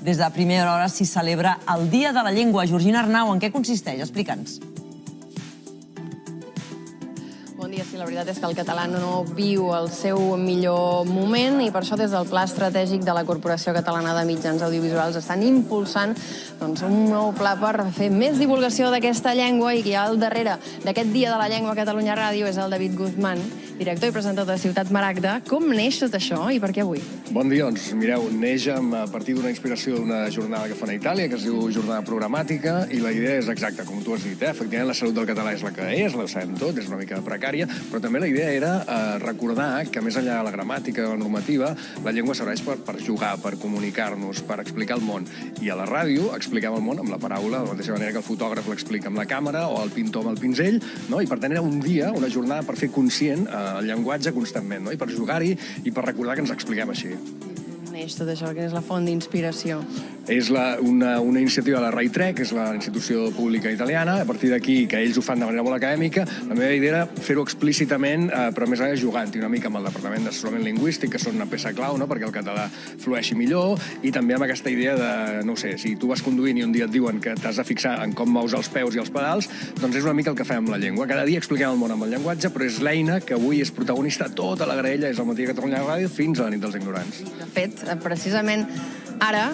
Des de primera hora s'hi celebra el Dia de la Llengua. Georgina Arnau, en què consisteix? Explica'ns. Bon dia, sí, la veritat és que el català no viu el seu millor moment i per això des del Pla Estratègic de la Corporació Catalana de Mitjans Audiovisuals estan impulsant un nou pla per fer més divulgació d'aquesta llengua i que al darrere d'aquest Dia de la Llengua a Catalunya Ràdio és el David Guzmán, director i presentador de Ciutat Maragda. Com neix tot això i per què avui? Bon dia, doncs mireu, neix a partir d'una inspiració d'una jornada que fan a Itàlia, que es diu jornada programàtica, i la idea és exacta, com tu has dit, efectivament la salut del català és la que és, la sabem tot, és una mica precària, però també la idea era recordar que més enllà de la gramàtica o la normativa, la llengua serveix per jugar, per comunicar-nos, per explicar el món. I a la ràdio expliquem el món amb la paraula, de la mateixa manera que el fotògraf l'explica amb la càmera o el pintor amb el pinzell, no? I per tant era un dia, una jornada per fer conscient el llenguatge constantment, no? I per jugar-hi i per recordar que ens expliquem així. Neix tot això, que és la font d'inspiració? És una iniciativa de la Rai 3, que és la institució pública italiana. A partir d'aquí, que ells ho fan de manera molt acadèmica, la meva idea era fer-ho explícitament, però més enllà jugant, i una mica amb el Departament d'Assessorament Lingüístic, que són una peça clau, no?, perquè el català flueixi millor, i també amb aquesta idea de, no sé, si tu vas conduint i un dia et diuen que t'has de fixar en com mous els peus i els pedals, doncs és una mica el que fem amb la llengua. Cada dia expliquem el món amb el llenguatge, però és l'eina que avui és protagonista tota la graella, és el matí de Catalunya Ràdio fins a la nit dels ignorants. De fet, precisament ara,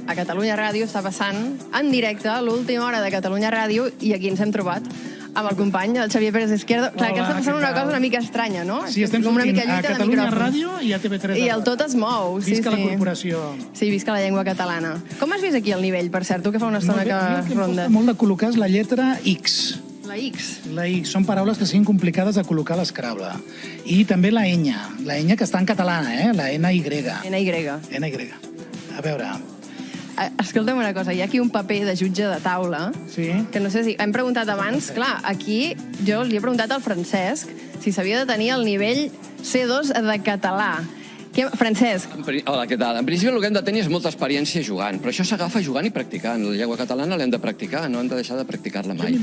a Catalunya Ràdio està passant en directe l'última hora de Catalunya Ràdio i aquí ens hem trobat amb el company, el Xavier Pérez Izquierdo. Clar, que està passant una cosa una mica estranya, no? Sí, estem sortint a Catalunya Ràdio i a TV3. I el tot es mou. Visca la corporació. Sí, visca la llengua catalana. Com has vist aquí el nivell, per cert? Tu que fa una estona que ronda. El que em costa molt de col·locar és la lletra X. La X. La X. Són paraules que siguin complicades de col·locar a l'escrable. I també la enya. La enya que està en català, la NY. NY. A veure... Escolta'm una cosa, hi ha aquí un paper de jutge de taula, que no sé si... Hem preguntat abans, clar, aquí jo li he preguntat al Francesc si s'havia de tenir el nivell C2 de català. Francesc. Hola, què tal? En principi el que hem de tenir és molta experiència jugant, però això s'agafa jugant i practicant. La llengua catalana l'hem de practicar, no hem de deixar de practicar-la mai.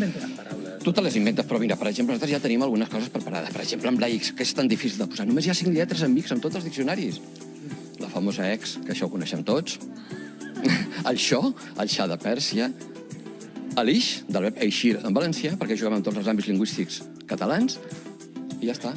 Tu te les inventes, però mira, per exemple, nosaltres ja tenim algunes coses preparades. Per exemple, amb la X, que és tan difícil de posar. Només hi ha 5 lletres en X en tots els diccionaris. La famosa X, que això ho coneixem tots. El xo, el xa de Pèrsia. L'ix, del verb eixir en valencià, perquè juguem en tots els àmbits lingüístics catalans. I ja està.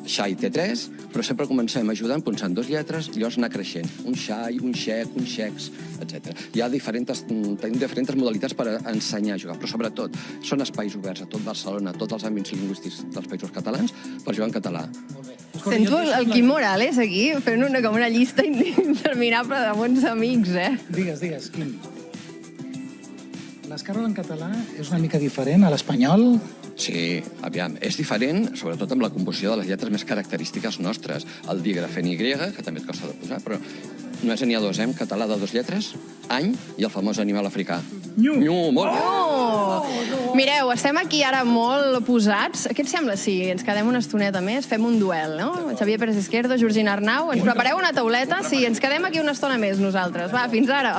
Xai té 3, però sempre comencem ajudant posant 2 lletres i llavors anar creixent. Un xai, un xec, un xecs, etc. Hi ha diferents modalitats per ensenyar a jugar, però sobretot són espais oberts a tot Barcelona, a tots els àmbits lingüístics dels països catalans, per jugar en català. Sento el Quim Morales aquí fent com una llista interminable de bons amics, Digues, Quim. L'escàrol en català és una mica diferent a l'espanyol? Sí, aviam, és diferent, sobretot amb la composició de les lletres més característiques nostres. El dígraf en Y, que també et costa de posar, però no és n'hi ha 2, català de 2 lletres, any, i el famós animal africà. Nyu, molt bé. Mireu, estem aquí ara molt posats. Què et sembla si ens quedem una estoneta més, fem un duel, no? Xavier Pérez Izquierdo, Georgina Arnau, ens prepareu una tauleta? Sí, ens quedem aquí una estona més nosaltres. Va, fins ara.